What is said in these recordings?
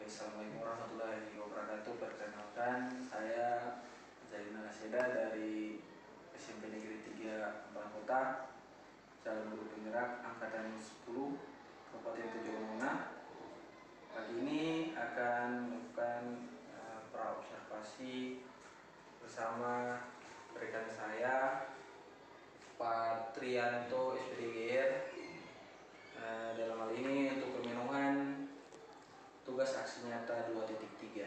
Assalamualaikum warahmatullahi wabarakatuh. Perkenalkan, saya Zainal Aseda dari SMP Negeri 3 Ampang Kota, calon guru penggerak angkatan 10 Kabupaten Tojo Mona. Pagi ini akan melakukan praobservasi bersama rekan saya Pak Trianto SPDGR. Dalam hal ini untuk pemenuhan tugas aksi nyata 2.3.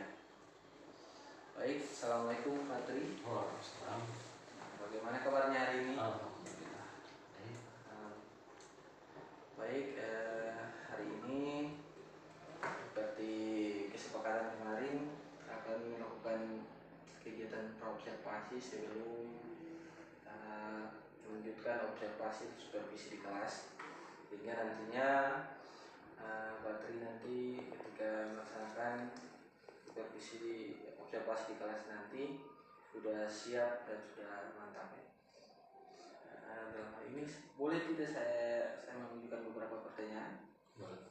Baik, Assalamualaikum Pak Tri. Waalaikumsalam. Bagaimana kabarnya hari ini? Alhamdulillah. Baik, hari ini seperti kesepakatan kemarin akan melakukan kegiatan praobservasi sebelum melanjutkan observasi supervisi di kelas, sehingga nantinya Pak Tri nanti ketika melaksanakan supervisi observasi di kelas nanti sudah siap dan sudah mantap ya. Dalam hal ini boleh tidak saya menunjukkan beberapa pertanyaan? Boleh.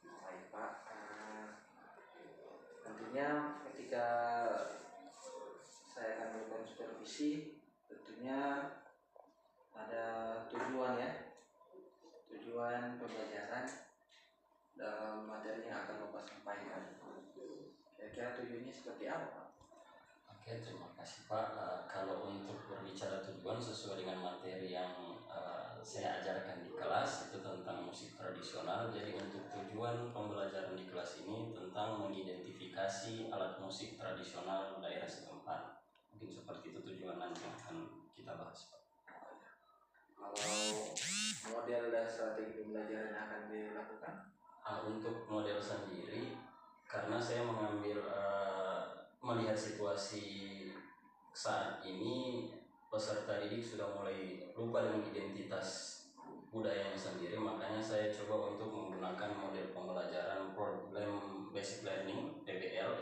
Baik Pak, nantinya ketika saya akan melakukan supervisi tentunya ada tujuan ya, tujuan pembelajaran dalam materi yang akan Bapak sampaikan. Kira-kira tujuannya seperti apa Pak? Oke, terima kasih Pak. Kalau untuk berbicara tujuan sesuai dengan materi yang saya ajarkan di kelas itu tentang musik tradisional. Jadi untuk tujuan pembelajaran di kelas ini tentang mengidentifikasi alat musik tradisional daerah setempat. Mungkin seperti itu tujuan nanti yang akan kita bahas Pak. Kalau model dan strategi pembelajaran yang akan dilakukan? Untuk model sendiri, karena saya mengambil melihat situasi saat ini peserta didik sudah mulai lupa dengan identitas budayanya sendiri, makanya saya coba untuk menggunakan model pembelajaran problem basic learning (PBL)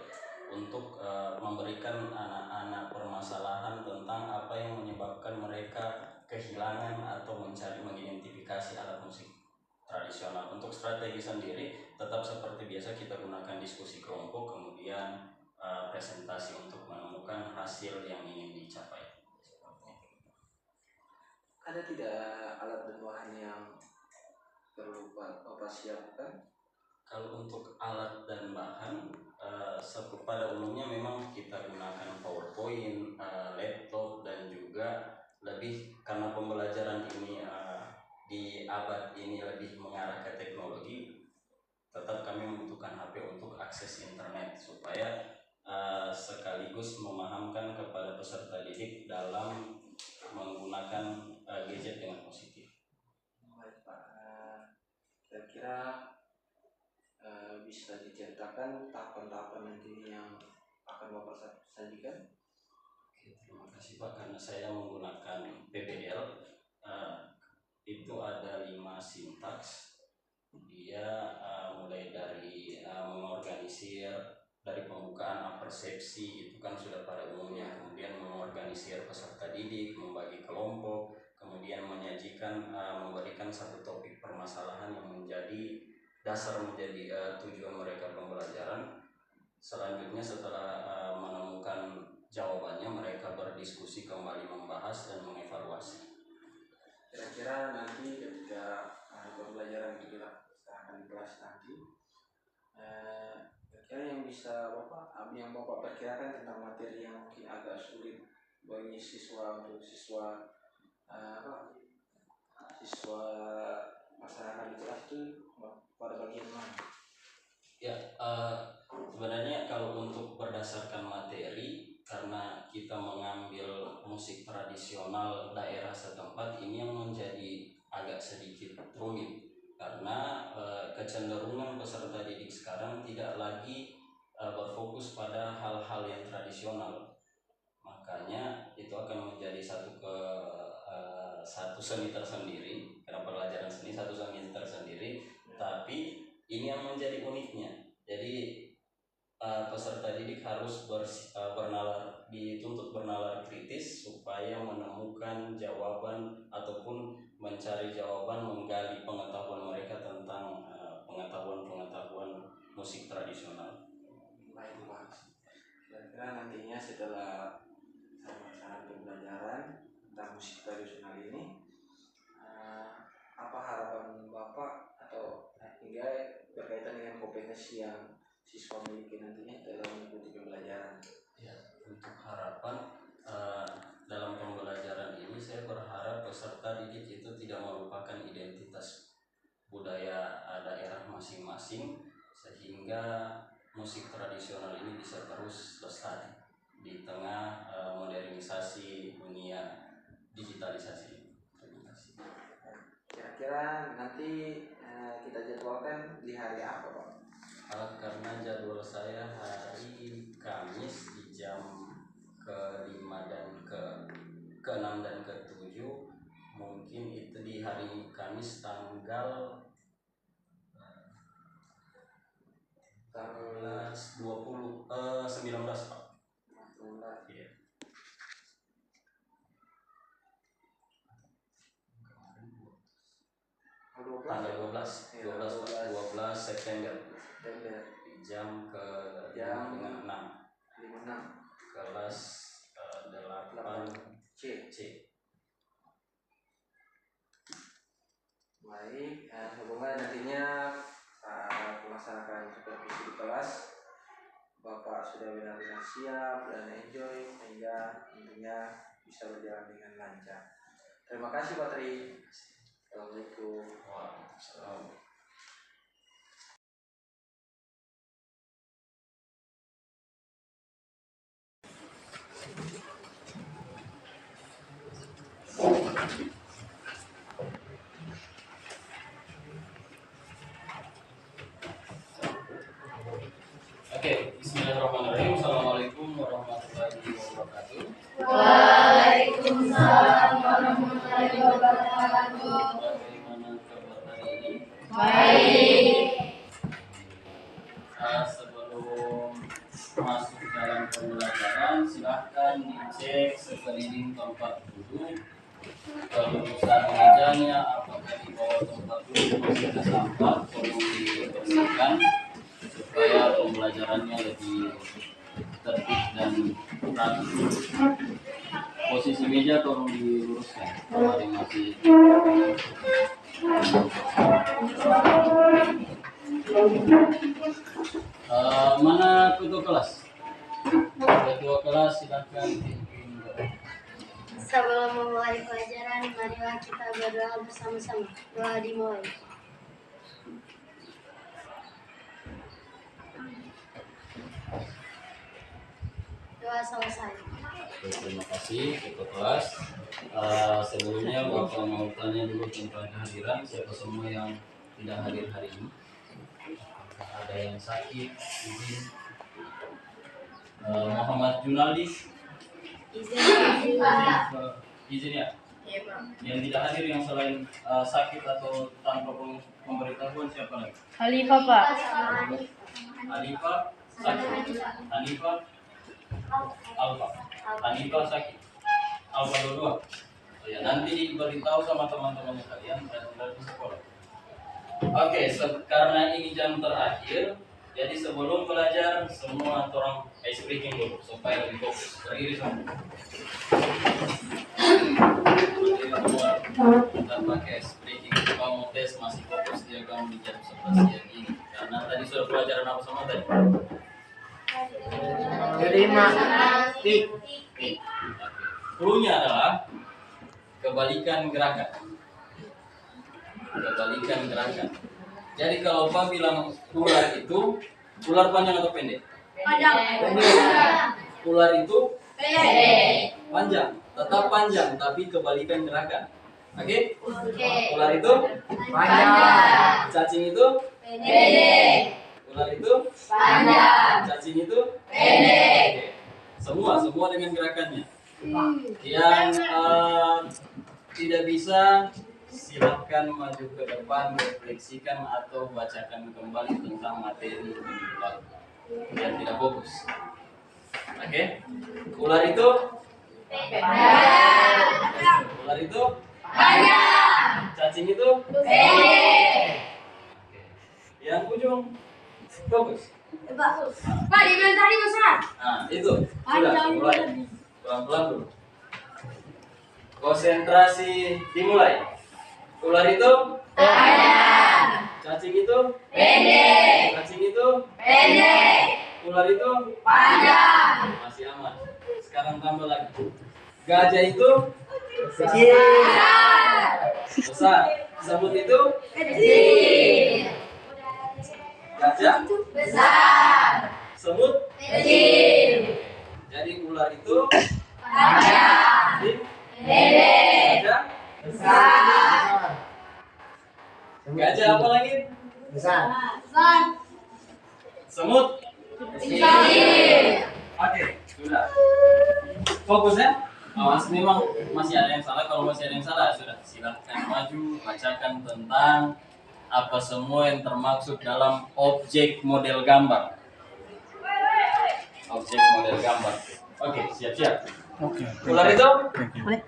untuk memberikan anak-anak permasalahan tentang apa yang menyebabkan mereka kehilangan atau mencari mengidentifikasi alat musik tradisional. Untuk strategi sendiri tetap seperti biasa kita gunakan diskusi kelompok, kemudian presentasi untuk menemukan hasil yang ingin dicapai. Ada tidak alat dan bahan yang perlu Bapak siapkan? Kalau untuk alat dan bahan, pada umumnya memang kita gunakan PowerPoint, laptop, dan juga lebih karena pembelajaran ini di abad ini lebih mengarah ke teknologi, tetap kami membutuhkan HP untuk akses internet supaya sekaligus memahamkan kepada peserta didik dalam menggunakan gadget dengan positif. Baik Pak, kira-kira bisa diceritakan tahapan-tahapan nanti yang akan Bapak sajikan? Oke, terima kasih Pak. Karena saya menggunakan PBL, itu ada 5 sintaks. Dia mulai dari mengorganisir dari pembukaan apersepsi, itu kan sudah pada umumnya, kemudian mengorganisir peserta didik, membagi kelompok, kemudian menyajikan memberikan satu topik permasalahan yang menjadi dasar menjadi tujuan mereka pembelajaran. Selanjutnya setelah menemukan jawabannya, mereka berdiskusi kembali, membahas dan mengevaluasi. Kira-kira nanti ketika pembelajaran itu dilaksanakan di kelas nanti, kira-kira yang Bapak perkirakan tentang materi yang mungkin agak sulit bagi siswa masyarakat di kelas itu pada bagian mana? Ya, sebenarnya kalau untuk berdasarkan materi, karena kita mengambil musik tradisional daerah setempat, ini yang menjadi agak sedikit rumit karena kecenderungan peserta didik sekarang tidak lagi berfokus pada hal-hal yang tradisional. Makanya itu akan menjadi satu seni tersendiri, karena pelajaran seni satu seni tersendiri. Tapi ini yang menjadi uniknya. Jadi peserta didik harus dituntut bernalar kritis supaya menemukan jawaban ataupun mencari jawaban, menggali pengetahuan mereka tentang pengetahuan musik tradisional. Baik Mas. Kira-kira nantinya setelah saya melaksanakan pembelajaran tentang musik tradisional ini, apa harapan Bapak atau hingga berkaitan dengan kompetensi yang siswa miliki nantinya dalam mengikuti pembelajaran? Ya, untuk harapan dalam pembelajaran ini saya berharap peserta didik itu tidak melupakan identitas budaya daerah masing-masing, sehingga musik tradisional ini bisa terus lestari di tengah modernisasi dunia digitalisasi. Terima kasih. Kira-kira nanti kita jadwalkan di hari apa Pak? Karena jadwal saya hari Kamis di jam ke-5 dan ke-6 dan ke-7, mungkin itu di hari Kamis tanggal 19 Pak. 19. Iya. Tanggal 12 September jam ke-6 kelas 8 C. Baik, semoga nantinya melaksanakan supervisi di kelas Bapak sudah benar-benar siap dan enjoy sehingga tentunya bisa berjalan dengan lancar. Terima kasih Pak Tri. Assalamualaikum. Waalaikumsalam. Oke, bismillahirrahmanirrahim. Assalamualaikum warahmatullahi wabarakatuh. Waalaikumsalam warahmatullahi wabarakatuh. Bagaimana kabar hari ini? Baik. Sebelum masuk dalam pembelajaran, silahkan dicek sekeliling tempat duduk, kelurusan mejanya, apakah di bawah tempat duduk masih ada sampah, tolong dibersihkan supaya pembelajarannya lebih tertib dan rapi. Posisi meja tolong diluruskan kalau ada yang masih. Mana ketua kelas? Ketua kelas silakan pimpin doa. Sebelum memulai pelajaran, marilah kita berdoa bersama-sama. Doa dimulai. Doa selesai. Terima kasih ketua kelas. Sebelumnya Bapak mau tanya dulu tentang kehadiran siapa semua yang tidak hadir hari ini. Ada yang sakit, izin. Muhammad Junaldi, izin ya. Iya, Pak. Yang tidak hadir yang selain sakit atau tanpa pemberitahuan siapa lagi? Khalifah, Pak. Hanifah sakit. Hanifah Alfa. Hanifah sakit. Alfa dua. Oh ya, nanti diberitahu sama teman-teman kalian dan di sekolah. Oke, karena ini jam terakhir, jadi sebelum belajar semua orang ice breaking dulu supaya lebih fokus. Berdiri semua. Kita pakai ice breaking. Kamu tes masih fokus dia kamu di jam 11 siang ini. Karena tadi sudah pelajaran apa semua tadi? Terima. Cluenya adalah kebalikan gerakan. Kebalikan gerakan. Jadi kalau Pak bilang ular itu, ular panjang atau pendek? Panjang. Ular itu Pendek. panjang, tetap panjang tapi kebalikan gerakan. Oke? Oke. Ular itu Panjang. cacing itu, Pendek. ular itu Panjang. cacing itu Pendek. Oke. Semua dengan gerakannya. Yang tidak bisa silahkan maju ke depan, refleksikan atau bacakan kembali tentang materi minggu lalu yang tidak fokus. Oke? Ular itu Panjang. ular itu Panjang. cacing itu Pendek. Oke. Yang ujung fokus. Pak, dibilang tadi besar. Nah, itu sudah mulai. Pelan-pelan dulu. Konsentrasi dimulai. Ular itu ada. Cacing itu pendek. Cacing itu pendek. Ular itu panjang. Masih aman. Sekarang tambah lagi. Gajah itu kecil. Besar. Semut itu kecil. Gajah besar. Semut kecil. Jadi ular itu panjang. Pendek. Gajah besar. Gajah apa lagi? Besar. Semut kecil. Oke, sudah. Fokus ya. Awas, memang masih ada yang salah. Kalau masih ada yang salah, sudah silahkan maju bacakan tentang apa semua yang termaksud dalam objek model gambar. Objek model gambar. Oke, siap-siap. Oke. Ular itu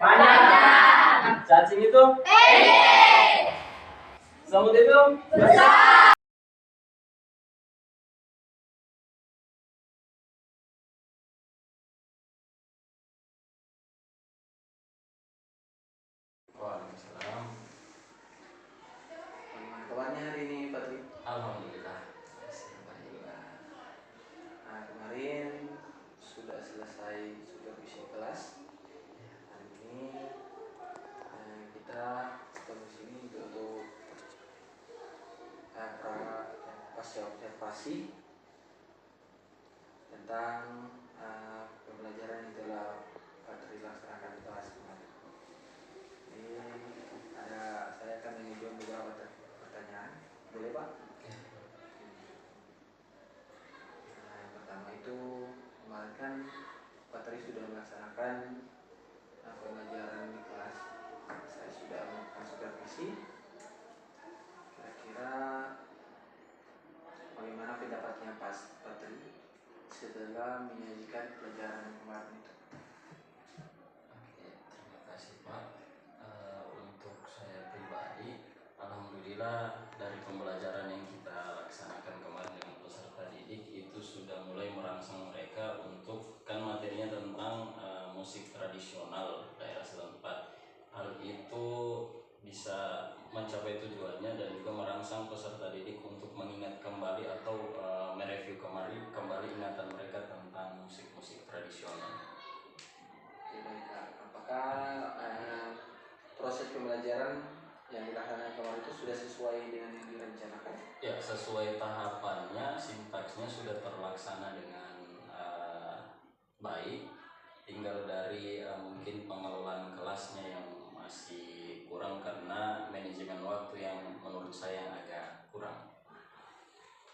panjang. Cacing itu pendek. Semut itu besar. Waalaikumsalam. Bagaimana kabarnya hari ini Pak Tri? Alhamdulillah. Alhamdulillah. Nah, kemarin sudah selesai supervisi kelas. Hari ini kita ketemu sini untuk pasca observasi tentang pembelajaran yang telah Pak Tri laksanakan di kelas kemarin. Ini saya akan mengajukan beberapa pertanyaan. Boleh Pak? Nah, yang pertama itu kemarin kan Pak Tri sudah melaksanakan pembelajaran di kelas. Saya sudah melakukan supervisi. Kira-kira bagaimana pendapatnya Pak Tri setelah menyajikan pelajaran kemarin itu? Oke, terima kasih Pak. Untuk saya pribadi, alhamdulillah dari pembelajaran yang kita laksanakan kemarin dengan peserta didik itu sudah mulai merangsang mereka untuk kan materinya tentang musik tradisional daerah setempat. Hal itu bisa mencapai tujuannya dan juga merangsang peserta didik untuk mengingat kembali atau mereview kembali ingatan mereka tentang musik-musik tradisional. Oke, baik Kak. Apakah proses pembelajaran yang dilaksanakan kemarin itu sudah sesuai dengan yang direncanakan? Ya, sesuai tahapannya, sintaksnya sudah terlaksana dengan baik. Tinggal dari mungkin pengelolaan kelasnya yang masih kurang karena manajemen waktu yang menurut saya agak kurang.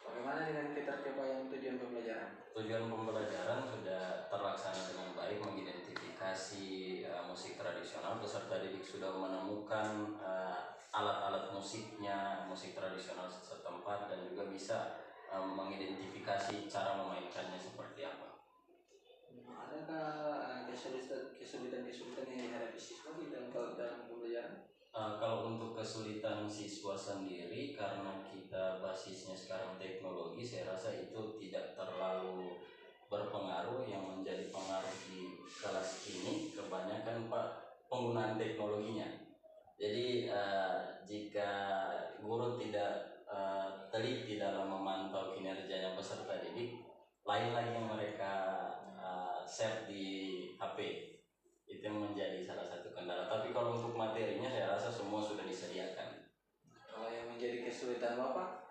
Bagaimana dengan ketercapaian tujuan pembelajaran? Tujuan pembelajaran sudah terlaksana dengan baik, mengidentifikasi musik tradisional. Peserta didik sudah menemukan alat-alat musiknya, musik tradisional setempat dan juga bisa mengidentifikasi cara memainkannya seperti apa. Adakah kesulitan yang dihadapi siswa di dalam pembelajaran? Kalau untuk kesulitan siswa sendiri, karena kita basisnya sekarang teknologi, saya rasa itu tidak terlalu berpengaruh. Yang menjadi pengaruh di kelas ini kebanyakan Pak penggunaan teknologinya. Jadi jika guru tidak teliti dalam memantau kinerjanya peserta didik, lain lagi yang mereka share di HP, itu yang menjadi salah satu kendala. Tapi kalau untuk materinya saya rasa semua sudah disediakan. Kalau yang menjadi kesulitan Bapak?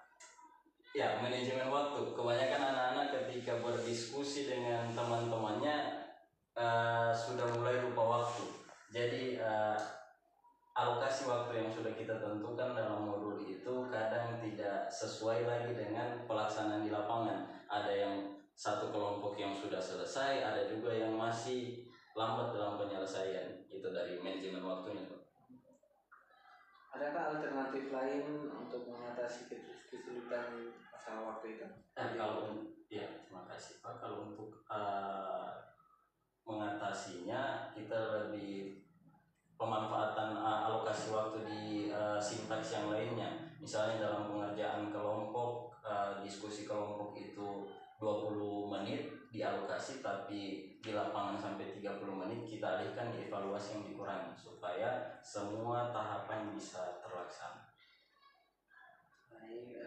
Ya, manajemen waktu. Kebanyakan anak-anak ketika berdiskusi dengan teman-temannya sudah mulai lupa waktu. Jadi alokasi waktu yang sudah kita tentukan dalam modul itu kadang tidak sesuai lagi dengan pelaksanaan di lapangan. Ada yang satu kelompok yang sudah selesai, ada juga yang masih lambat dalam penyelesaian. Itu dari manajemen waktunya, Pak. Adakah alternatif lain untuk mengatasi kesulitan masalah waktu itu? Terima kasih Pak. Kalau untuk mengatasinya, kita lebih pemanfaatan alokasi waktu di sintaks yang lainnya. Misalnya dalam pengerjaan kelompok diskusi kelompok itu 20 menit dialokasi, tapi di lapangan sampai 30 menit kita alihkan di evaluasi yang dikurangi supaya semua tahapan bisa terlaksana. Baik,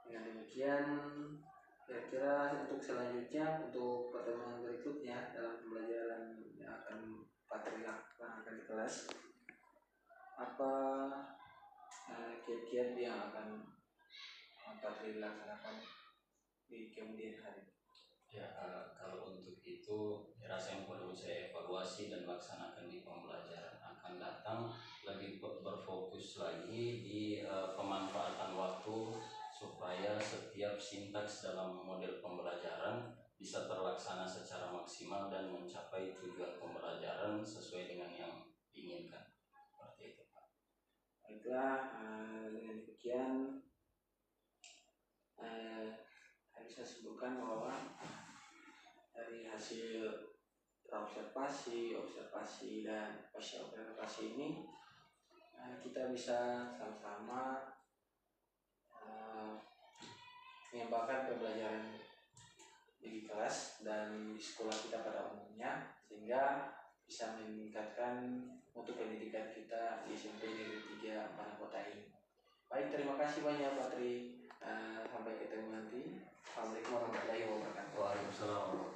dengan demikian kira-kira untuk selanjutnya, untuk pertemuan berikutnya dalam pembelajaran yang akan Patri lakukan di kelas, apa kiat-kiat yang akan Patri laksanakan di kemudian hari? Ya, kalau untuk itu rasa yang perlu saya evaluasi dan laksanakan di pembelajaran akan datang, lebih berfokus lagi di pemanfaatan waktu supaya setiap sintaks dalam model pembelajaran bisa terlaksana secara maksimal dan mencapai tujuan pembelajaran sesuai dengan yang diinginkan. Seperti itu, Pak. Baiklah, dengan demikian bisa sebutkan bahwa dari hasil observasi dan observasi ini kita bisa sama-sama mengembangkan pembelajaran di kelas dan di sekolah kita pada umumnya, sehingga bisa meningkatkan mutu pendidikan kita di SMP Negeri 3 Panakota ini. Baik, terima kasih banyak Patri. Sampai ketemu nanti. Assalamualaikum warahmatullahi wabarakatuh. Waalaikumsalam.